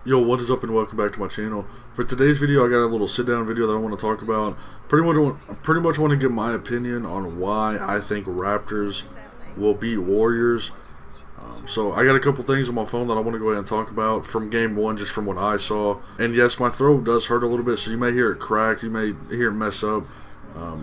Yo, what is up and welcome back to my channel. For today's video, I got a little sit down video that I want to talk about. Pretty much want to give my opinion on why I think Raptors will beat Warriors. So I got a couple things on my phone that I want to go ahead and talk about from game one, just from what I saw. And yes, my throat does hurt a little bit, so you may hear it crack, you may hear it mess up.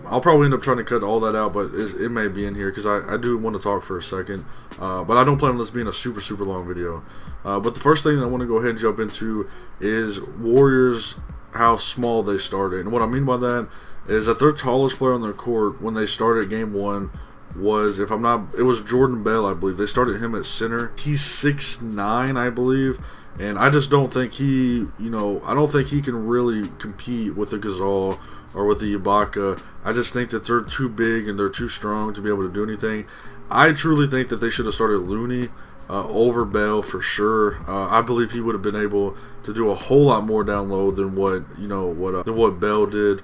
I'll probably end up trying to cut all that out, but it may be in here because I do want to talk for a second. But I don't plan on this being a super long video. But the first thing that I want to go ahead and jump into is Warriors, how small they started. And what I mean by that is that their tallest player on their court when they started game one was, it was Jordan Bell, I believe. They started him at center. He's 6'9", I believe. And I just don't think I don't think he can really compete with the Gasol or with the Ibaka. I just think that they're too big and they're too strong to be able to do anything. I truly think that they should have started Looney over Bell for sure. I believe he would have been able to do a whole lot more down low than what Bell did.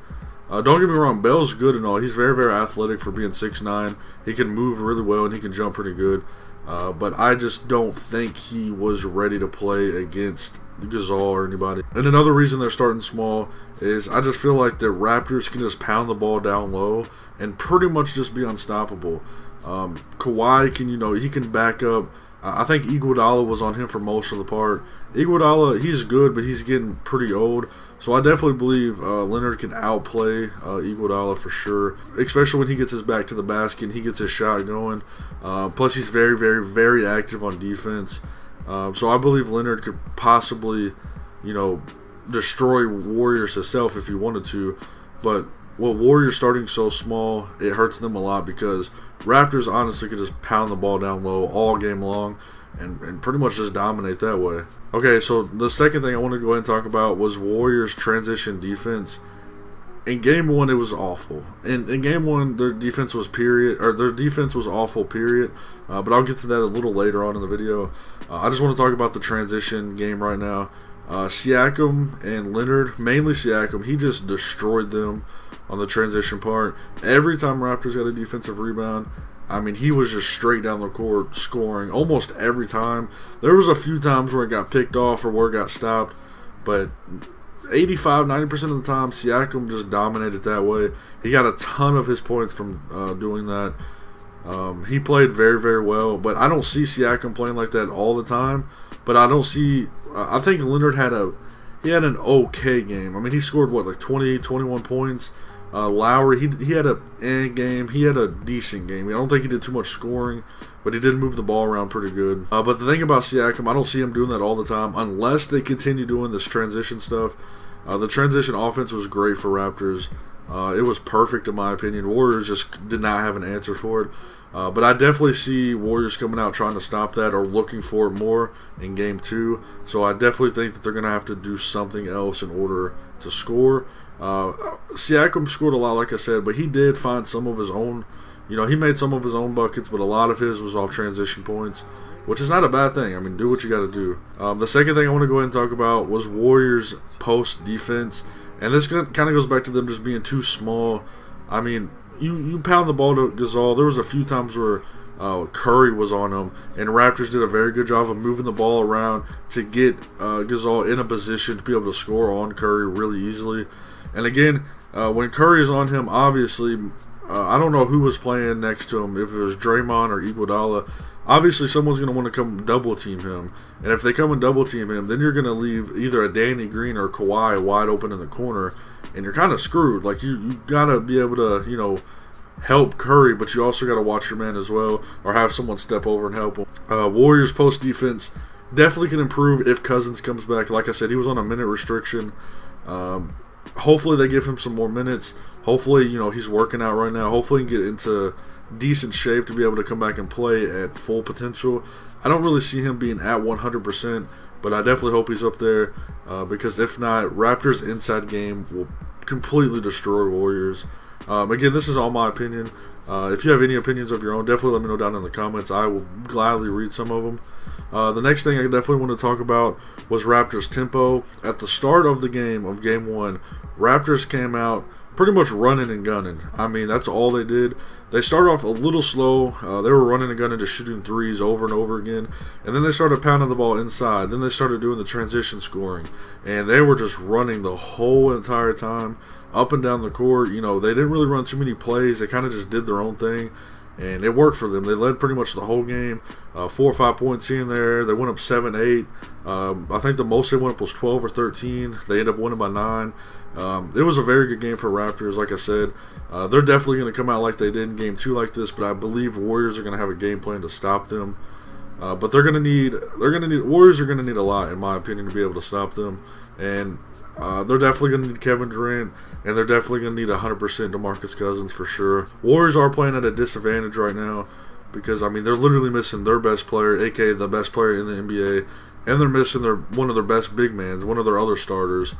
Don't get me wrong, Bell's good and all. He's very athletic for being 6'9". He can move really well and he can jump pretty good. But I just don't think he was ready to play against Gasol or anybody. And another reason they're starting small is I just feel like the Raptors can just pound the ball down low and pretty much just be unstoppable. Kawhi can, he can back up. I think Iguodala was on him for most of the part. Iguodala, he's good, but he's getting pretty old. So I definitely believe Leonard can outplay Iguodala for sure, especially when he gets his back to the basket and he gets his shot going. Plus, he's very active on defense. So I believe Leonard could possibly, destroy Warriors himself if he wanted to. But with Warriors starting so small, it hurts them a lot because Raptors honestly could just pound the ball down low all game long and pretty much just dominate that way. Okay, so the second thing I wanted to go ahead and talk about was Warriors' transition defense. In game one, it was awful. In game one, their defense was awful, period. But I'll get to that a little later on in the video. I just want to talk about the transition game right now. Siakam and Leonard, mainly Siakam, he just destroyed them on the transition part. Every time Raptors got a defensive rebound, I mean, he was just straight down the court scoring almost every time. There was a few times where it got picked off or where it got stopped, but 85-90% of the time, Siakam just dominated that way. He got a ton of his points from doing that. He played very well, but I don't see Siakam playing like that all the time. But I think Leonard had an okay game. I mean, he scored like 20, 21 points. Lowry, he had a game. He had a decent game. I don't think he did too much scoring, but he did move the ball around pretty good. But the thing about Siakam, I don't see him doing that all the time unless they continue doing this transition stuff. The transition offense was great for Raptors. It was perfect in my opinion. Warriors just did not have an answer for it. But I definitely see Warriors coming out trying to stop that or looking for it more in game two. So I definitely think that they're going to have to do something else in order to score. Siakam scored a lot, like I said, but he did find some of his own. He made some of his own buckets, but a lot of his was off transition points, which is not a bad thing. I mean, do what you got to do. The second thing I want to go ahead and talk about was Warriors post defense, and this kind of goes back to them just being too small. I mean, you pound the ball to Gasol. There was a few times where Curry was on him, and Raptors did a very good job of moving the ball around to get Gasol in a position to be able to score on Curry really easily. And again, when Curry is on him, obviously, I don't know who was playing next to him, if it was Draymond or Iguodala. Obviously, someone's going to want to come double team him. And if they come and double team him, then you're going to leave either a Danny Green or Kawhi wide open in the corner, and you're kind of screwed. Like, you got to be able to, help Curry, but you also got to watch your man as well, or have someone step over and help him. Warriors post defense definitely can improve if Cousins comes back. Like I said, he was on a minute restriction. Hopefully they give him some more minutes. Hopefully, he's working out right now. Hopefully he can get into decent shape to be able to come back and play at full potential. I don't really see him being at 100%, but I definitely hope he's up there because if not, Raptors' inside game will completely destroy Warriors. Again, this is all my opinion. If you have any opinions of your own, definitely let me know down in the comments. I will gladly read some of them. The next thing I definitely want to talk about was Raptors' tempo. At the start of the game, of game one, Raptors came out pretty much running and gunning. I mean, that's all they did. They started off a little slow. They were running and gunning, just shooting threes over and over again. And then they started pounding the ball inside. Then they started doing the transition scoring. And they were just running the whole entire time up and down the court. You know, they didn't really run too many plays. They kind of just did their own thing. And it worked for them. They led pretty much the whole game. 4 or 5 points here and there. They went up 7-8. I think the most they went up was 12 or 13. They ended up winning by 9. It was a very good game for Raptors. Like I said, they're definitely going to come out like they did in Game 2 like this. But I believe Warriors are going to have a game plan to stop them. But Warriors are going to need a lot, in my opinion, to be able to stop them. And they're definitely going to need Kevin Durant, and they're definitely going to need 100% DeMarcus Cousins for sure. Warriors are playing at a disadvantage right now because, I mean, they're literally missing their best player, aka the best player in the NBA, and they're missing one of their best big men, one of their other starters.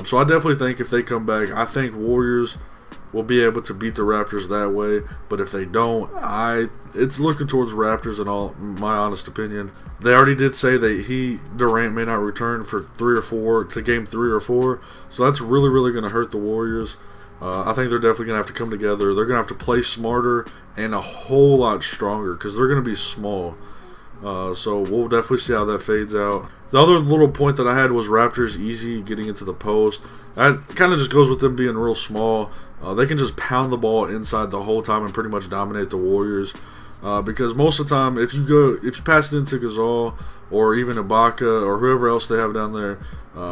So I definitely think if they come back, I think Warriors will be able to beat the Raptors that way. But if they don't, it's looking towards Raptors in all my honest opinion. They already did say that Durant may not return for game 3 or 4. So that's really, really going to hurt the Warriors. I think they're definitely going to have to come together. They're going to have to play smarter and a whole lot stronger because they're going to be small. So we'll definitely see how that fades out. The other little point that I had was Raptors easy getting into the post. That kind of just goes with them being real small. They can just pound the ball inside the whole time and pretty much dominate the Warriors. Because most of the time, if you pass it into Gasol or even Ibaka or whoever else they have down there,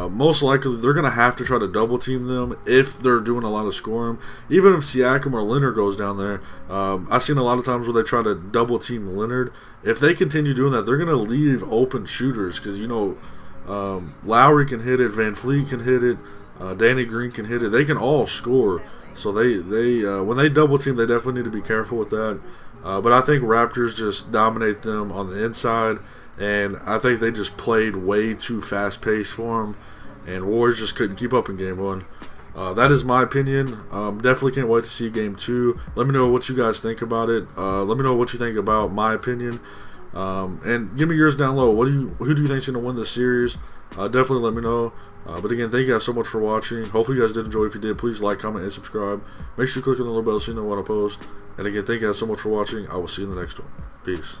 most likely they're going to have to try to double team them if they're doing a lot of scoring. Even if Siakam or Leonard goes down there, I've seen a lot of times where they try to double team Leonard. If they continue doing that, they're going to leave open shooters because, you know, Lowry can hit it, Van Fleet can hit it, Danny Green can hit it. They can all score. So when they double team, they definitely need to be careful with that. But I think Raptors just dominate them on the inside, and I think they just played way too fast-paced for them, and Warriors just couldn't keep up in Game 1. That is my opinion. Definitely can't wait to see Game 2. Let me know what you guys think about it. Let me know what you think about my opinion. And give me yours down low. Who do you think's going to win this series? Definitely let me know. But again, thank you guys so much for watching. Hopefully you guys did enjoy. If you did, please like, comment, and subscribe. Make sure you click on the little bell so you know when I post. And again, thank you guys so much for watching. I will see you in the next one. Peace.